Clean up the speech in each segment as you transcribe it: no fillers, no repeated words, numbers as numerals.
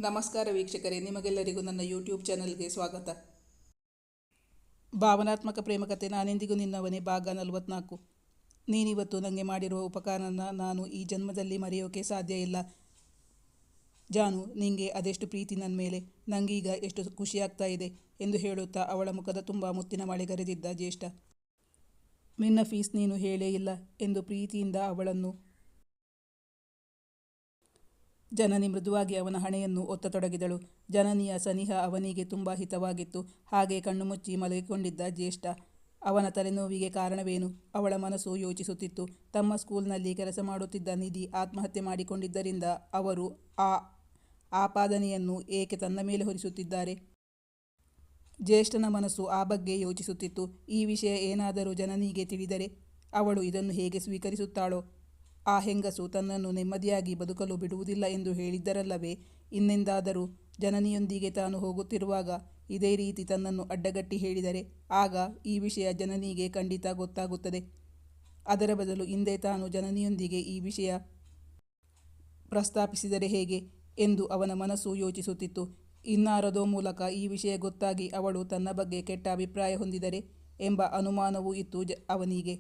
ನಮಸ್ಕಾರ ವೀಕ್ಷಕರೇ, ನಿಮಗೆಲ್ಲರಿಗೂ ನನ್ನ ಯೂಟ್ಯೂಬ್ ಚಾನಲ್ಗೆ ಸ್ವಾಗತ. ಭಾವನಾತ್ಮಕ ಪ್ರೇಮಕತೆ ನಾನೆಂದಿಗೂ ನಿನ್ನವನೇ ಭಾಗ 44. ನೀನಿವತ್ತು ನನಗೆ ಮಾಡಿರುವ ಉಪಕಾರನ ನಾನು ಈ ಜನ್ಮದಲ್ಲಿ ಮರೆಯೋಕೆ ಸಾಧ್ಯ ಇಲ್ಲ. ಜಾನು, ನಿಂಗೆ ಅದೆಷ್ಟು ಪ್ರೀತಿ ನನ್ನ ಮೇಲೆ, ನನಗೀಗ ಎಷ್ಟು ಖುಷಿಯಾಗ್ತಾ ಇದೆ ಎಂದು ಹೇಳುತ್ತಾ ಅವಳ ಮುಖದ ತುಂಬ ಮುತ್ತಿನ ಮಳೆಗರೆದಿದ್ದ ಜ್ಯೇಷ್ಠ. ನಿನ್ನ ಫೀಸ್ ನೀನು ಹೇಳೇ ಇಲ್ಲ ಎಂದು ಪ್ರೀತಿಯಿಂದ ಅವಳನ್ನು ಜನನಿ ಮೃದುವಾಗಿ ಅವನ ಹಣೆಯನ್ನು ಒತ್ತತೊಡಗಿದಳು. ಜನನಿಯ ಸನಿಹ ಅವನಿಗೆ ತುಂಬ ಹಿತವಾಗಿತ್ತು. ಹಾಗೆ ಕಣ್ಣು ಮುಚ್ಚಿ ಮಲಗಿಕೊಂಡಿದ್ದ ಜ್ಯೇಷ್ಠ. ಅವನ ತಲೆನೋವಿಗೆ ಕಾರಣವೇನು? ಅವಳ ಮನಸ್ಸು ಯೋಚಿಸುತ್ತಿತ್ತು. ತಮ್ಮ ಸ್ಕೂಲ್ನಲ್ಲಿ ಕೆಲಸ ಮಾಡುತ್ತಿದ್ದ ನಿಧಿ ಆತ್ಮಹತ್ಯೆ ಮಾಡಿಕೊಂಡಿದ್ದರಿಂದ ಅವರು ಆ ಆಪಾದನೆಯನ್ನು ಏಕೆ ತನ್ನ ಮೇಲೆ ಹೊರಿಸುತ್ತಿದ್ದಾರೆ? ಜ್ಯೇಷ್ಠನ ಮನಸ್ಸು ಆ ಬಗ್ಗೆ ಯೋಚಿಸುತ್ತಿತ್ತು. ಈ ವಿಷಯ ಏನಾದರೂ ಜನನಿಗೆ ತಿಳಿದರೆ ಅವಳು ಇದನ್ನು ಹೇಗೆ ಸ್ವೀಕರಿಸುತ್ತಾಳೋ? ಆ ಹೆಂಗಸು ತನ್ನನ್ನು ನೆಮ್ಮದಿಯಾಗಿ ಬದುಕಲು ಬಿಡುವುದಿಲ್ಲ ಎಂದು ಹೇಳಿದ್ದರಲ್ಲವೇ? ಇನ್ನೆಂದಾದರೂ ಜನನಿಯೊಂದಿಗೆ ತಾನು ಹೋಗುತ್ತಿರುವಾಗ ಇದೇ ರೀತಿ ತನ್ನನ್ನು ಅಡ್ಡಗಟ್ಟಿ ಹೇಳಿದರೆ ಆಗ ಈ ವಿಷಯ ಜನನಿಗೆ ಖಂಡಿತ ಗೊತ್ತಾಗುತ್ತದೆ. ಅದರ ಬದಲು ಹಿಂದೆ ತಾನು ಜನನಿಯೊಂದಿಗೆ ಈ ವಿಷಯ ಪ್ರಸ್ತಾಪಿಸಿದರೆ ಹೇಗೆ ಎಂದು ಅವನ ಮನಸ್ಸು ಯೋಚಿಸುತ್ತಿತ್ತು. ಇನ್ನಾರದೋ ಮೂಲಕ ಈ ವಿಷಯ ಗೊತ್ತಾಗಿ ಅವಳು ತನ್ನ ಬಗ್ಗೆ ಕೆಟ್ಟ ಅಭಿಪ್ರಾಯ ಹೊಂದಿದರೆ ಎಂಬ ಅನುಮಾನವೂ ಇತ್ತು ಅವನಿಗೆ.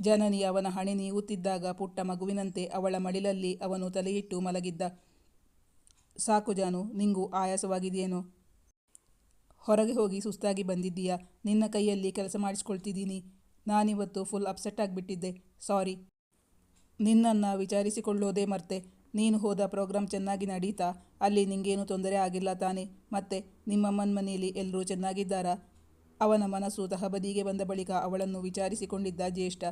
ಜನನಿ ಅವನ ಹಣೆ ನೀವುತ್ತಿದ್ದಾಗ ಪುಟ್ಟ ಮಗುವಿನಂತೆ ಅವಳ ಮಡಿಲಲ್ಲಿ ಅವನು ತಲೆಯಿಟ್ಟು ಮಲಗಿದ್ದ. ಸಾಕು ಜಾನು, ನಿಂಗೂ ಆಯಾಸವಾಗಿದೆಯೇನೋ? ಹೊರಗೆ ಹೋಗಿ ಸುಸ್ತಾಗಿ ಬಂದಿದ್ದೀಯಾ? ನಿನ್ನ ಕೈಯಲ್ಲಿ ಕೆಲಸ ಮಾಡಿಸ್ಕೊಳ್ತಿದ್ದೀನಿ. ನಾನಿವತ್ತು ಫುಲ್ ಅಪ್ಸೆಟ್ ಆಗಿಬಿಟ್ಟಿದ್ದೆ. ಸಾರಿ. ನಿನ್ನನ್ನು ವಿಚಾರಿಸಿಕೊಳ್ಳೋದೇ ಮರ್ತೆ. ನೀನು ಹೋದ ಪ್ರೋಗ್ರಾಮ್ ಚೆನ್ನಾಗಿ ನಡೀತಾ? ಅಲ್ಲಿ ನಿಂಗೇನು ತೊಂದರೆ ಆಗಿಲ್ಲ ತಾನೆ? ಮತ್ತೆ ನಿಮ್ಮಮ್ಮನ ಮನೆಯಲ್ಲಿ ಎಲ್ಲರೂ ಚೆನ್ನಾಗಿದ್ದಾರಾ? ಅವನ ಮನಸ್ಸು ತಹಬದಿಗೆ ಬಂದ ಬಳಿಕ ಅವಳನ್ನು ವಿಚಾರಿಸಿಕೊಂಡಿದ್ದ ಜ್ಯೇಷ್ಠ.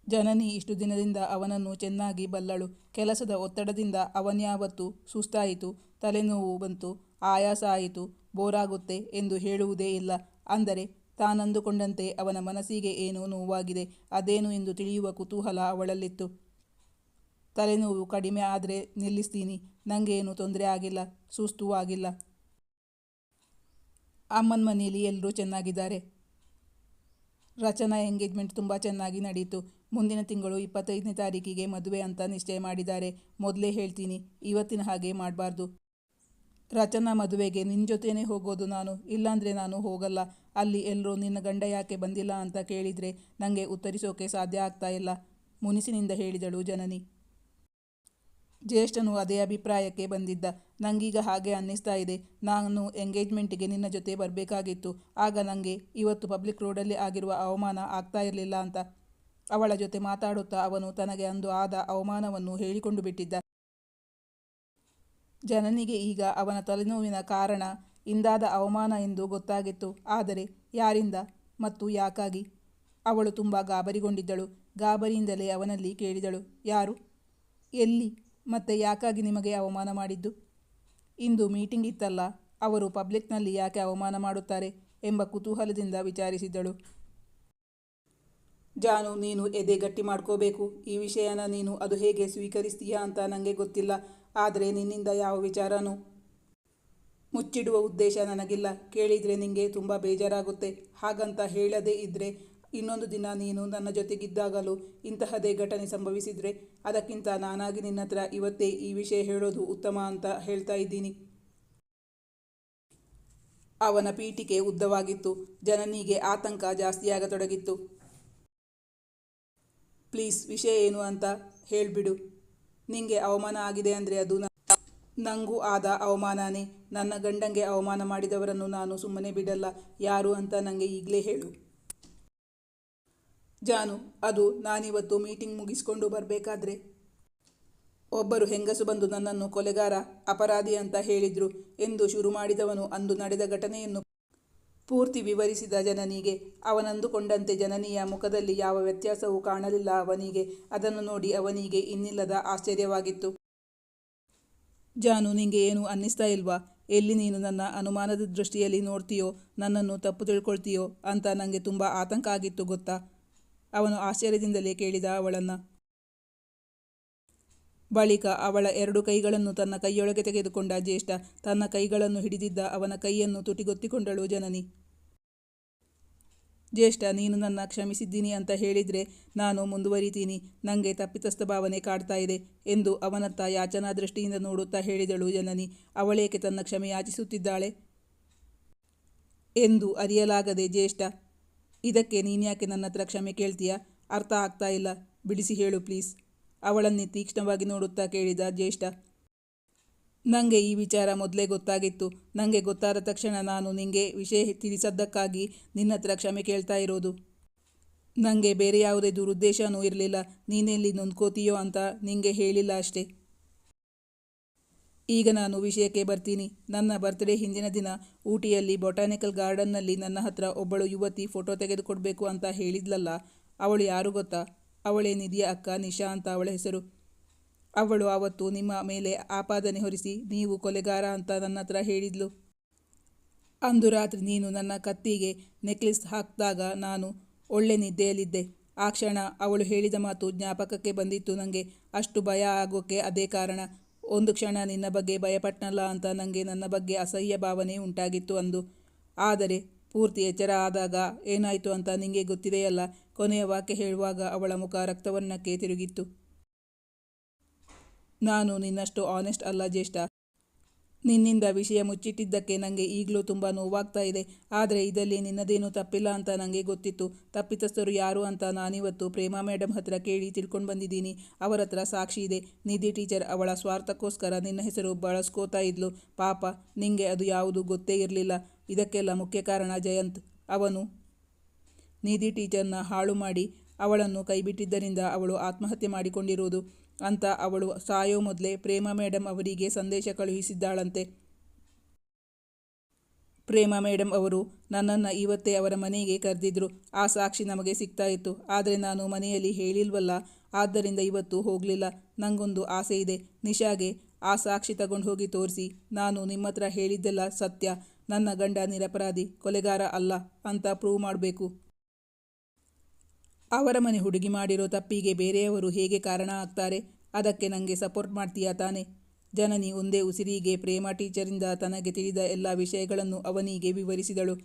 ಜನನಿ ಇಷ್ಟು ದಿನದಿಂದ ಅವನನ್ನು ಚೆನ್ನಾಗಿ ಬಲ್ಲಳು. ಕೆಲಸದ ಒತ್ತಡದಿಂದ ಅವನ್ಯಾವತ್ತೂ ಸುಸ್ತಾಯಿತು, ತಲೆನೋವು ಬಂತು, ಆಯಾಸ ಆಯಿತು, ಬೋರಾಗುತ್ತೆ ಎಂದು ಹೇಳುವುದೇ ಇಲ್ಲ. ಅಂದರೆ ತಾನಂದುಕೊಂಡಂತೆ ಅವನ ಮನಸ್ಸಿಗೆ ಏನೋ ನೋವಾಗಿದೆ. ಅದೇನು ಎಂದು ತಿಳಿಯುವ ಕುತೂಹಲ ಅವಳಲ್ಲಿತ್ತು. ತಲೆನೋವು ಕಡಿಮೆ ಆದರೆ ನಿಲ್ಲಿಸ್ತೀನಿ. ನನಗೇನು ತೊಂದರೆ ಆಗಿಲ್ಲ, ಸುಸ್ತೂ ಆಗಿಲ್ಲ. ಅಮ್ಮನ ಮನೆಯಲ್ಲಿ ಎಲ್ಲರೂ ಚೆನ್ನಾಗಿದ್ದಾರೆ. ರಚನಾ ಎಂಗೇಜ್ಮೆಂಟ್ ತುಂಬ ಚೆನ್ನಾಗಿ ನಡೀತು. ಮುಂದಿನ ತಿಂಗಳು 25ನೇ ತಾರೀಕಿಗೆ ಮದುವೆ ಅಂತ ನಿಶ್ಚಯ ಮಾಡಿದ್ದಾರೆ. ಮೊದಲೇ ಹೇಳ್ತೀನಿ, ಇವತ್ತಿನ ಹಾಗೆ ಮಾಡಬಾರ್ದು. ರಚನಾ ಮದುವೆಗೆ ನಿನ್ನ ಜೊತೆನೇ ಹೋಗೋದು ನಾನು. ಇಲ್ಲಾಂದರೆ ನಾನು ಹೋಗಲ್ಲ. ಅಲ್ಲಿ ಎಲ್ಲರೂ ನಿನ್ನ ಗಂಡ ಯಾಕೆ ಬಂದಿಲ್ಲ ಅಂತ ಕೇಳಿದರೆ ನನಗೆ ಉತ್ತರಿಸೋಕೆ ಸಾಧ್ಯ ಆಗ್ತಾ ಇಲ್ಲ, ಮುನಿಸಿನಿಂದ ಹೇಳಿದಳು ಜನನಿ. ಜ್ಯೇಷ್ಠನು ಅದೇ ಅಭಿಪ್ರಾಯಕ್ಕೆ ಬಂದಿದ್ದ. ನನಗೀಗ ಹಾಗೆ ಅನ್ನಿಸ್ತಾ ಇದೆ. ನಾನು ಎಂಗೇಜ್ಮೆಂಟಿಗೆ ನಿನ್ನ ಜೊತೆ ಬರಬೇಕಾಗಿತ್ತು. ಆಗ ನನಗೆ ಇವತ್ತು ಪಬ್ಲಿಕ್ ರೋಡಲ್ಲಿ ಆಗಿರುವ ಅವಮಾನ ಆಗ್ತಾ ಇರಲಿಲ್ಲ ಅಂತ. ಅವಳ ಜೊತೆ ಮಾತಾಡುತ್ತಾ ಅವನು ತನಗೆ ಅಂದು ಆದ ಅವಮಾನವನ್ನು ಹೇಳಿಕೊಂಡು ಬಿಟ್ಟಿದ್ದ. ಜನನಿಗೆ ಈಗ ಅವನ ತಲೆನೋವಿನ ಕಾರಣ ಇಂದಾದ ಅವಮಾನ ಎಂದು ಗೊತ್ತಾಗಿತ್ತು. ಆದರೆ ಯಾರಿಂದ ಮತ್ತು ಯಾಕಾಗಿ? ಅವಳು ತುಂಬ ಗಾಬರಿಗೊಂಡಿದ್ದಳು. ಗಾಬರಿಯಿಂದಲೇ ಅವನಲ್ಲಿ ಕೇಳಿದಳು, ಯಾರು, ಎಲ್ಲಿ ಮತ್ತೆ ಯಾಕಾಗಿ ನಿಮಗೆ ಅವಮಾನ ಮಾಡಿದ್ದು? ಇಂದು ಮೀಟಿಂಗ್ ಇತ್ತಲ್ಲ, ಅವರು ಪಬ್ಲಿಕ್ನಲ್ಲಿ ಯಾಕೆ ಅವಮಾನ ಮಾಡುತ್ತಾರೆ ಎಂಬ ಕುತೂಹಲದಿಂದ ವಿಚಾರಿಸಿದಳು. ಜಾನು, ನೀನು ಎದೆ ಗಟ್ಟಿ ಮಾಡ್ಕೋಬೇಕು. ಈ ವಿಷಯನ ನೀನು ಅದು ಹೇಗೆ ಸ್ವೀಕರಿಸ್ತೀಯಾ ಅಂತ ನನಗೆ ಗೊತ್ತಿಲ್ಲ. ಆದರೆ ನಿನ್ನಿಂದ ಯಾವ ವಿಚಾರನೂ ಮುಚ್ಚಿಡುವ ಉದ್ದೇಶ ನನಗಿಲ್ಲ. ಕೇಳಿದರೆ ನಿನಗೆ ತುಂಬ ಬೇಜಾರಾಗುತ್ತೆ. ಹಾಗಂತ ಹೇಳದೇ ಇದ್ದರೆ ಇನ್ನೊಂದು ದಿನ ನೀನು ನನ್ನ ಜೊತೆಗಿದ್ದಾಗಲೂ ಇಂತಹದೇ ಘಟನೆ ಸಂಭವಿಸಿದರೆ ಅದಕ್ಕಿಂತ ನಾನಾಗಿ ನಿನ್ನ ಹತ್ರ ಇವತ್ತೇ ಈ ವಿಷಯ ಹೇಳೋದು ಉತ್ತಮ ಅಂತ ಹೇಳ್ತಾ ಇದ್ದೀನಿ. ಅವನ ಪೀಠಿಕೆ ಉದ್ದವಾಗಿತ್ತು. ಜನನಿಗೆ ಆತಂಕ ಜಾಸ್ತಿಯಾಗತೊಡಗಿತ್ತು. ಪ್ಲೀಸ್, ವಿಷಯ ಏನು ಅಂತ ಹೇಳ್ಬಿಡು. ನಿಂಗೆ ಅವಮಾನ ಆಗಿದೆ ಅಂದರೆ ಅದು ನನಗೂ ಆದ ಅವಮಾನನೇ. ನನ್ನ ಗಂಡಂಗೆ ಅವಮಾನ ಮಾಡಿದವರನ್ನು ನಾನು ಸುಮ್ಮನೆ ಬಿಡಲ್ಲ. ಯಾರು ಅಂತ ನನಗೆ ಈಗಲೇ ಹೇಳು. ಜಾನು, ಅದು ನಾನಿವತ್ತು ಮೀಟಿಂಗ್ ಮುಗಿಸ್ಕೊಂಡು ಬರಬೇಕಾದ್ರೆ ಒಬ್ಬರು ಹೆಂಗಸು ಬಂದು ನನ್ನನ್ನು ಕೊಲೆಗಾರ, ಅಪರಾಧಿ ಅಂತ ಹೇಳಿದ್ರು ಎಂದು ಶುರು ಮಾಡಿದವನು ಅಂದು ನಡೆದ ಘಟನೆಯನ್ನು ಪೂರ್ತಿ ವಿವರಿಸಿದ ಜನನಿಗೆ. ಅವನಂದುಕೊಂಡಂತೆ ಜನನಿಯ ಮುಖದಲ್ಲಿ ಯಾವ ವ್ಯತ್ಯಾಸವೂ ಕಾಣಲಿಲ್ಲ ಅವನಿಗೆ. ಅದನ್ನು ನೋಡಿ ಅವನಿಗೆ ಇನ್ನಿಲ್ಲದ ಆಶ್ಚರ್ಯವಾಗಿತ್ತು. ಜಾನು, ನಿಂಗೆ ಏನು ಅನ್ನಿಸ್ತಾ ಇಲ್ವಾ? ಎಲ್ಲಿ ನೀನು ನನ್ನ ಅನುಮಾನದ ದೃಷ್ಟಿಯಲ್ಲಿ ನೋಡ್ತೀಯೋ, ನನ್ನನ್ನು ತಪ್ಪು ತಿಳ್ಕೊಳ್ತೀಯೋ ಅಂತ ನನಗೆ ತುಂಬ ಆತಂಕ ಆಗಿತ್ತು ಗೊತ್ತಾ? ಅವನು ಆಶ್ಚರ್ಯದಿಂದಲೇ ಕೇಳಿದ ಅವಳನ್ನು. ಬಳಿಕ ಅವಳ 2 ಕೈಗಳನ್ನು ತನ್ನ ಕೈಯೊಳಗೆ ತೆಗೆದುಕೊಂಡ ಜ್ಯೇಷ್ಠ. ತನ್ನ ಕೈಗಳನ್ನು ಹಿಡಿದಿದ್ದ ಅವನ ಕೈಯನ್ನು ತುಟಿಗೊತ್ತಿಕೊಂಡಳು ಜನನಿ. ಜ್ಯೇಷ್ಠ, ನೀನು ನನ್ನ ಕ್ಷಮಿಸಿದ್ದೀನಿ ಅಂತ ಹೇಳಿದರೆ ನಾನು ಮುಂದುವರಿತೀನಿ. ನನಗೆ ತಪ್ಪಿತಸ್ಥ ಭಾವನೆ ಕಾಡ್ತಾ ಇದೆ ಎಂದು ಅವನತ್ತ ಯಾಚನಾ ದೃಷ್ಟಿಯಿಂದ ನೋಡುತ್ತಾ ಹೇಳಿದಳು ಜನನಿ. ಅವಳೇಕೆ ತನ್ನ ಕ್ಷಮೆ ಯಾಚಿಸುತ್ತಿದ್ದಾಳೆ ಎಂದು ಅರಿಯಲಾಗದೆ ಜ್ಯೇಷ್ಠ, ಇದಕ್ಕೆ ನೀನ್ಯಾಕೆ ನನ್ನ ಹತ್ರ ಕ್ಷಮೆ ಕೇಳ್ತೀಯ? ಅರ್ಥ ಆಗ್ತಾ ಇಲ್ಲ, ಬಿಡಿಸಿ ಹೇಳು ಪ್ಲೀಸ್. ಅವಳನ್ನೇ ತೀಕ್ಷ್ಣವಾಗಿ ನೋಡುತ್ತಾ ಕೇಳಿದ ಜ್ಯೇಷ್ಠ. ನನಗೆ ಈ ವಿಚಾರ ಮೊದಲೇ ಗೊತ್ತಾಗಿತ್ತು. ನನಗೆ ಗೊತ್ತಾದ ತಕ್ಷಣ ನಾನು ನಿಂಗೆ ವಿಷಯ ತಿಳಿಸದ್ದಕ್ಕಾಗಿ ನಿನ್ನ ಹತ್ರ ಕ್ಷಮೆ ಕೇಳ್ತಾ ಇರೋದು. ನನಗೆ ಬೇರೆ ಯಾವುದೇ ದುರುದ್ದೇಶನೂ ಇರಲಿಲ್ಲ. ನೀನೆಲ್ಲಿ ನೊಂದ್ಕೋತೀಯೋ ಅಂತ ನಿಂಗೆ ಹೇಳಿಲ್ಲ ಅಷ್ಟೇ. ಈಗ ನಾನು ವಿಷಯಕ್ಕೆ ಬರ್ತೀನಿ. ನನ್ನ ಬರ್ತ್ಡೇ ಹಿಂದಿನ ದಿನ ಊಟಿಯಲ್ಲಿ ಬೊಟಾನಿಕಲ್ ಗಾರ್ಡನ್ನಲ್ಲಿ ನನ್ನ ಹತ್ರ ಒಬ್ಬಳು ಯುವತಿ ಫೋಟೋ ತೆಗೆದುಕೊಡ್ಬೇಕು ಅಂತ ಹೇಳಿದ್ಲಲ್ಲ, ಅವಳು ಯಾರು ಗೊತ್ತಾ? ಅವಳೇ ನಿಧಿಯ ಅಕ್ಕ ನಿಶಾ ಅಂತ ಅವಳ ಹೆಸರು. ಅವಳು ಆವತ್ತು ನಿಮ್ಮ ಮೇಲೆ ಆಪಾದನೆ ಹೊರಿಸಿ ನೀವು ಕೊಲೆಗಾರ ಅಂತ ನನ್ನ ಹತ್ರ ಹೇಳಿದ್ಲು. ಅಂದು ರಾತ್ರಿ ನೀನು ನನ್ನ ಕತ್ತಿಗೆ ನೆಕ್ಲೆಸ್ ಹಾಕಿದಾಗ ನಾನು ಒಳ್ಳೆ ನಿದ್ದೆಯಲ್ಲಿದ್ದೆ. ಆ ಕ್ಷಣ ಅವಳು ಹೇಳಿದ ಮಾತು ಜ್ಞಾಪಕಕ್ಕೆ ಬಂದಿತ್ತು ನನಗೆ. ಅಷ್ಟು ಭಯ ಆಗೋಕ್ಕೆ ಅದೇ ಕಾರಣ. ಒಂದು ಕ್ಷಣ ನಿನ್ನ ಬಗ್ಗೆ ಭಯಪಟ್ಟನಲ್ಲ ಅಂತ ನನಗೆ ನನ್ನ ಬಗ್ಗೆ ಅಸಹ್ಯ ಭಾವನೆ ಉಂಟಾಗಿತ್ತು ಅಂದು. ಆದರೆ ಪೂರ್ತಿ ಎಚ್ಚರ ಆದಾಗ ಏನಾಯಿತು ಅಂತ ನಿಂಗೆ ಗೊತ್ತಿದೆಯಲ್ಲ. ಕೊನೆಯ ವಾಕ್ಯ ಹೇಳುವಾಗ ಅವಳ ಮುಖ ರಕ್ತವರ್ಣಕ್ಕೆ ತಿರುಗಿತ್ತು. ನಾನು ನಿನ್ನಷ್ಟು ಆನೆಸ್ಟ್ ಅಲ್ಲ ಜ್ಯೇಷ್ಠ. ನಿನ್ನಿಂದ ವಿಷಯ ಮುಚ್ಚಿಟ್ಟಿದ್ದಕ್ಕೆ ನನಗೆ ಈಗಲೂ ತುಂಬ ನೋವಾಗ್ತಾ ಇದೆ. ಆದರೆ ಇದರಲ್ಲಿ ನಿನ್ನದೇನೂ ತಪ್ಪಿಲ್ಲ ಅಂತ ನನಗೆ ಗೊತ್ತಿತ್ತು. ತಪ್ಪಿತಸ್ಥರು ಯಾರು ಅಂತ ನಾನಿವತ್ತು ಪ್ರೇಮಾ ಮೇಡಮ್ ಹತ್ರ ಕೇಳಿ ತಿಳ್ಕೊಂಡು ಬಂದಿದ್ದೀನಿ. ಅವರ ಹತ್ರ ಸಾಕ್ಷಿ ಇದೆ. ನಿಧಿ ಟೀಚರ್ ಅವಳ ಸ್ವಾರ್ಥಕ್ಕೋಸ್ಕರ ನಿನ್ನ ಹೆಸರು ಬಳಸ್ಕೋತಾ ಇದ್ಲು. ಪಾಪ, ನಿಂಗೆ ಅದು ಯಾವುದೂ ಗೊತ್ತೇ ಇರಲಿಲ್ಲ. ಇದಕ್ಕೆಲ್ಲ ಮುಖ್ಯ ಕಾರಣ ಜಯಂತ್. ಅವನು ನಿಧಿ ಟೀಚರ್ನ ಹಾಳು ಮಾಡಿ ಅವಳನ್ನು ಕೈಬಿಟ್ಟಿದ್ದರಿಂದ ಅವಳು ಆತ್ಮಹತ್ಯೆ ಮಾಡಿಕೊಂಡಿರೋದು ಅಂತ ಅವಳು ಸಾಯೋ ಮೊದಲೇ ಪ್ರೇಮಾ ಮೇಡಮ್ ಅವರಿಗೆ ಸಂದೇಶ ಕಳುಹಿಸಿದ್ದಾಳಂತೆ. ಪ್ರೇಮಾ ಮೇಡಮ್ ಅವರು ನನ್ನನ್ನು ಇವತ್ತೇ ಅವರ ಮನೆಗೆ ಕರೆದಿದ್ರು. ಆ ಸಾಕ್ಷಿ ನಮಗೆ ಸಿಗ್ತಾ ಇತ್ತು. ಆದರೆ ನಾನು ಮನೆಯಲ್ಲಿ ಹೇಳಿಲ್ವಲ್ಲ, ಆದ್ದರಿಂದ ಇವತ್ತು ಹೋಗಲಿಲ್ಲ. ನನಗೊಂದು ಆಸೆ ಇದೆ. ನಿಶಾಗೆ ಆ ಸಾಕ್ಷಿ ತಗೊಂಡು ಹೋಗಿ ತೋರಿಸಿ, ನಾನು ನಿಮ್ಮ ಹತ್ರ ಹೇಳಿದ್ದೆಲ್ಲ ಸತ್ಯ, ನನ್ನ ಗಂಡ ನಿರಪರಾಧಿ, ಕೊಲೆಗಾರ ಅಲ್ಲ ಅಂತ ಪ್ರೂವ್ ಮಾಡಬೇಕು. ಅವರ ಮನೆ ಹುಡುಗಿ ಮಾಡಿರೋ ತಪ್ಪಿಗೆ ಬೇರೆಯವರು ಹೇಗೆ ಕಾರಣ ಆಗ್ತಾರೆ? ಅದಕ್ಕೆ ನನಗೆ ಸಪೋರ್ಟ್ ಮಾಡ್ತೀಯಾ ತಾನೆ? ಜನನಿ ಒಂದೇ ಉಸಿರಿಗೆ ಪ್ರೇಮಾ ಟೀಚರಿಂದ ತನಗೆ ತಿಳಿದ ಎಲ್ಲ ವಿಷಯಗಳನ್ನು ಅವನಿಗೆ ವಿವರಿಸಿದಳು.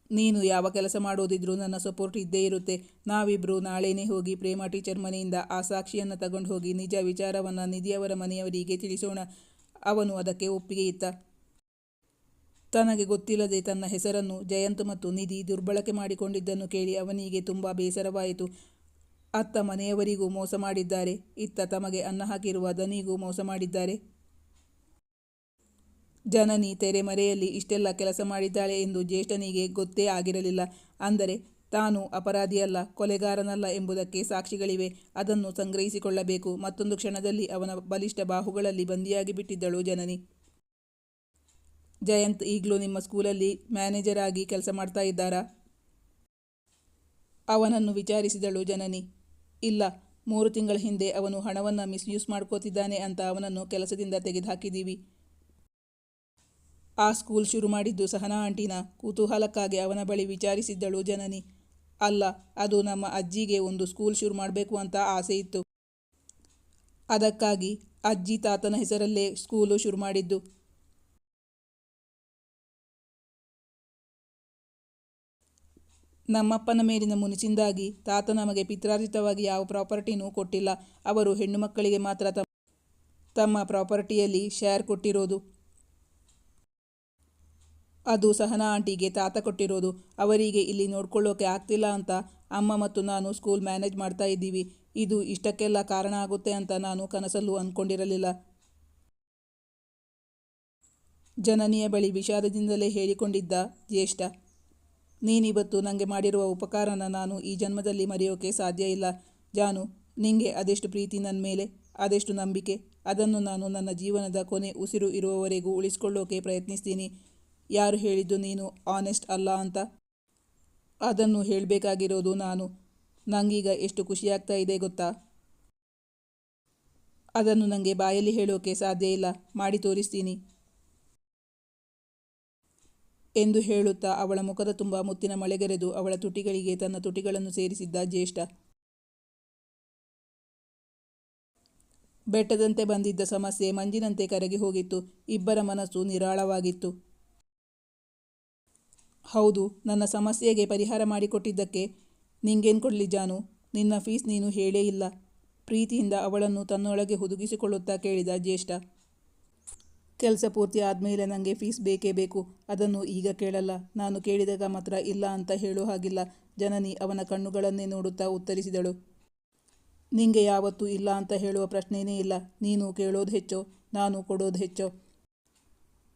ನೀನು ಯಾವ ಕೆಲಸ ಮಾಡೋದಿದ್ರೂ ನನ್ನ ಸಪೋರ್ಟ್ ಇದ್ದೇ ಇರುತ್ತೆ. ನಾವಿಬ್ಬರು ನಾಳೆನೇ ಹೋಗಿ ಪ್ರೇಮಾ ಟೀಚರ್ ಮನೆಯಿಂದ ಆ ಸಾಕ್ಷಿಯನ್ನು ತಗೊಂಡು ಹೋಗಿ ನಿಜ ವಿಚಾರವನ್ನು ನಿಧಿಯವರ ಮನೆಯವರಿಗೆ ತಿಳಿಸೋಣ. ಅವನು ಅದಕ್ಕೆ ಒಪ್ಪಿಗೆ ಇತ್ತ. ತನಗೆ ಗೊತ್ತಿಲ್ಲದೆ ತನ್ನ ಹೆಸರನ್ನು ಜಯಂತ್ ಮತ್ತು ನಿಧಿ ದುರ್ಬಳಕೆ ಮಾಡಿಕೊಂಡಿದ್ದನ್ನು ಕೇಳಿ ಅವನಿಗೆ ತುಂಬ ಬೇಸರವಾಯಿತು. ಅತ್ತ ಮನೆಯವರಿಗೂ ಮೋಸ ಮಾಡಿದ್ದಾರೆ, ಇತ್ತ ತಮಗೆ ಅನ್ನ ಹಾಕಿರುವ ದನಿಗೂ ಮೋಸ ಮಾಡಿದ್ದಾರೆ. ಜನನಿ ತೆರೆಮರೆಯಲ್ಲಿ ಇಷ್ಟೆಲ್ಲ ಕೆಲಸ ಮಾಡಿದ್ದಾಳೆ ಎಂದು ಜ್ಯೇಷ್ಠನಿಗೆ ಗೊತ್ತೇ ಆಗಿರಲಿಲ್ಲ. ಅಂದರೆ ತಾನು ಅಪರಾಧಿಯಲ್ಲ, ಕೊಲೆಗಾರನಲ್ಲ ಎಂಬುದಕ್ಕೆ ಸಾಕ್ಷಿಗಳಿವೆ. ಅದನ್ನು ಸಂಗ್ರಹಿಸಿಕೊಳ್ಳಬೇಕು. ಮತ್ತೊಂದು ಕ್ಷಣದಲ್ಲಿ ಅವನ ಬಲಿಷ್ಠ ಬಾಹುಗಳಲ್ಲಿ ಬಂದಿಯಾಗಿ ಬಿಟ್ಟಿದ್ದಳು ಜನನಿ. ಜಯಂತ್ ಈಗಲೂ ನಿಮ್ಮ ಸ್ಕೂಲಲ್ಲಿ ಮ್ಯಾನೇಜರ್ ಆಗಿ ಕೆಲಸ ಮಾಡ್ತಾ ಇದ್ದಾರಾ? ಅವನನ್ನು ವಿಚಾರಿಸಿದಳು ಜನನಿ. ಇಲ್ಲ, 3 ತಿಂಗಳ ಹಿಂದೆ ಅವನು ಹಣವನ್ನು ಮಿಸ್ಯೂಸ್ ಮಾಡ್ಕೋತಿದ್ದಾನೆ ಅಂತ ಅವನನ್ನು ಕೆಲಸದಿಂದ ತೆಗೆದುಹಾಕಿದ್ದೀವಿ. ಆ ಸ್ಕೂಲ್ ಶುರು ಮಾಡಿದ್ದು ಸಹನಾ ಆಂಟಿನ? ಕುತೂಹಲಕ್ಕಾಗಿ ಅವನ ಬಳಿ ವಿಚಾರಿಸಿದ್ದಳು ಜನನಿ. ಅಲ್ಲ, ಅದು ನಮ್ಮ ಅಜ್ಜಿಗೆ ಒಂದು ಸ್ಕೂಲ್ ಶುರು ಮಾಡಬೇಕು ಅಂತ ಆಸೆ ಇತ್ತು. ಅದಕ್ಕಾಗಿ ಅಜ್ಜಿ ತಾತನ ಹೆಸರಲ್ಲೇ ಸ್ಕೂಲು ಶುರು ಮಾಡಿದ್ದು. ನಮ್ಮಪ್ಪನ ಮೇಲಿನ ಮುನಿಸಿಂದಾಗಿ ತಾತ ನಮಗೆ ಪಿತ್ರಾರ್ಜಿತವಾಗಿ ಯಾವ ಪ್ರಾಪರ್ಟಿನೂ ಕೊಟ್ಟಿಲ್ಲ. ಅವರು ಹೆಣ್ಣು ಮಕ್ಕಳಿಗೆ ಮಾತ್ರ ತಮ್ಮ ಪ್ರಾಪರ್ಟಿಯಲ್ಲಿ ಶೇರ್ ಕೊಟ್ಟಿರೋದು. ಅದು ಸಹನಾ ಆಂಟಿಗೆ ತಾತ ಕೊಟ್ಟಿರೋದು. ಅವರಿಗೆ ಇಲ್ಲಿ ನೋಡ್ಕೊಳ್ಳೋಕೆ ಆಗ್ತಿಲ್ಲ ಅಂತ ಅಮ್ಮ ಮತ್ತು ನಾನು ಸ್ಕೂಲ್ ಮ್ಯಾನೇಜ್ ಮಾಡ್ತಾ ಇದ್ದೀವಿ. ಇದು ಇಷ್ಟಕ್ಕೆಲ್ಲ ಕಾರಣ ಆಗುತ್ತೆ ಅಂತ ನಾನು ಕನಸಲ್ಲೂ ಅಂದ್ಕೊಂಡಿರಲಿಲ್ಲ. ಜನನಿಯ ಬಳಿ ವಿಷಾದದಿಂದಲೇ ಹೇಳಿಕೊಂಡಿದ್ದ ಜ್ಯೇಷ್ಠ. ನೀನಿವತ್ತು ನನಗೆ ಮಾಡಿರುವ ಉಪಕಾರನ ನಾನು ಈ ಜನ್ಮದಲ್ಲಿ ಮರೆಯೋಕೆ ಸಾಧ್ಯ ಇಲ್ಲ. ಜಾನು, ನಿಂಗೆ ಅದೆಷ್ಟು ಪ್ರೀತಿ ನನ್ನ ಮೇಲೆ, ಅದೆಷ್ಟು ನಂಬಿಕೆ, ಅದನ್ನು ನಾನು ನನ್ನ ಜೀವನದ ಕೊನೆ ಉಸಿರು ಇರುವವರೆಗೂ ಉಳಿಸ್ಕೊಳ್ಳೋಕೆ ಪ್ರಯತ್ನಿಸ್ತೀನಿ. ಯಾರು ಹೇಳಿದ್ದು ನೀನು ಆನೆಸ್ಟ್ ಅಲ್ಲ ಅಂತ? ಅದನ್ನು ಹೇಳಬೇಕಾಗಿರೋದು ನಾನು. ನನಗೀಗ ಎಷ್ಟು ಖುಷಿಯಾಗ್ತಾ ಇದೆ ಗೊತ್ತಾ? ಅದನ್ನು ನನಗೆ ಬಾಯಲ್ಲಿ ಹೇಳೋಕೆ ಸಾಧ್ಯ ಇಲ್ಲ. ಮಾಡಿ ತೋರಿಸ್ತೀನಿ ಎಂದು ಹೇಳುತ್ತಾ ಅವಳ ಮುಖದ ತುಂಬ ಮುತ್ತಿನ ಮಳೆಗೆರೆದು ಅವಳ ತುಟಿಗಳಿಗೆ ತನ್ನ ತುಟಿಗಳನ್ನು ಸೇರಿಸಿದ್ದ ಜ್ಯೇಷ್ಠ. ಬೆಟ್ಟದಂತೆ ಬಂದಿದ್ದ ಸಮಸ್ಯೆ ಮಂಜಿನಂತೆ ಕರಗಿ ಹೋಗಿತ್ತು. ಇಬ್ಬರ ಮನಸ್ಸು ನಿರಾಳವಾಗಿತ್ತು. ಹೌದು, ನನ್ನ ಸಮಸ್ಯೆಗೆ ಪರಿಹಾರ ಮಾಡಿಕೊಟ್ಟಿದ್ದಕ್ಕೆ ನಿಂಗೇನು ಕೊಡಲಿ ಜಾನು? ನಿನ್ನ ಫೀಸ್ ನೀನು ಹೇಳೇ ಇಲ್ಲ. ಪ್ರೀತಿಯಿಂದ ಅವಳನ್ನು ತನ್ನೊಳಗೆ ಹುದುಗಿಸಿಕೊಳ್ಳುತ್ತಾ ಕೇಳಿದ ಜ್ಯೇಷ್ಠ. ಕೆಲಸ ಪೂರ್ತಿ ಆದಮೇಲೆ ನನಗೆ ಫೀಸ್ ಬೇಕೇ ಬೇಕು. ಅದನ್ನು ಈಗ ಕೇಳಲ್ಲ. ನಾನು ಕೇಳಿದಾಗ ಮಾತ್ರ ಇಲ್ಲ ಅಂತ ಹೇಳೋ ಹಾಗಿಲ್ಲ. ಜನನಿ ಅವನ ಕಣ್ಣುಗಳನ್ನೇ ನೋಡುತ್ತಾ ಉತ್ತರಿಸಿದಳು. ನಿಂಗೆ ಯಾವತ್ತೂ ಇಲ್ಲ ಅಂತ ಹೇಳುವ ಪ್ರಶ್ನೆಯೇ ಇಲ್ಲ. ನೀನು ಕೇಳೋದು ಹೆಚ್ಚೋ, ನಾನು ಕೊಡೋದು ಹೆಚ್ಚೋ?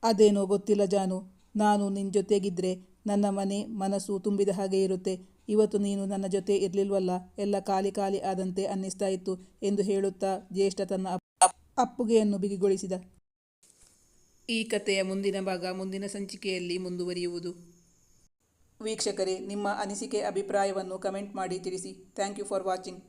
ಅದೇನೋ ಗೊತ್ತಿಲ್ಲ ಜಾನು. ನಾನು ನಿನ್ನ ಜೊತೆಗಿದ್ರೆ ನನ್ನ ಮನಸ್ಸು ತುಂಬಿದ ಹಾಗೆ ಇರುತ್ತೆ. ಇವತ್ತು ನೀನು ನನ್ನ ಜೊತೆ ಇರಲಿಲ್ವಲ್ಲ, ಎಲ್ಲ ಖಾಲಿ ಖಾಲಿ ಆದಂತೆ ಅನ್ನಿಸ್ತಾ ಇತ್ತು ಎಂದು ಹೇಳುತ್ತಾ ಜ್ಯೇಷ್ಠ ತನ್ನ ಅಪ್ಪುಗೆಯನ್ನು ಬಿಗಿಗೊಳಿಸಿದ. ಈ ಕಥೆಯ ಮುಂದಿನ ಭಾಗ ಮುಂದಿನ ಸಂಚಿಕೆಯಲ್ಲಿ ಮುಂದುವರಿಯುವುದು. ವೀಕ್ಷಕರೇ, ನಿಮ್ಮ ಅನಿಸಿಕೆ ಅಭಿಪ್ರಾಯವನ್ನು ಕಮೆಂಟ್ ಮಾಡಿ ತಿಳಿಸಿ. Thank you for watching.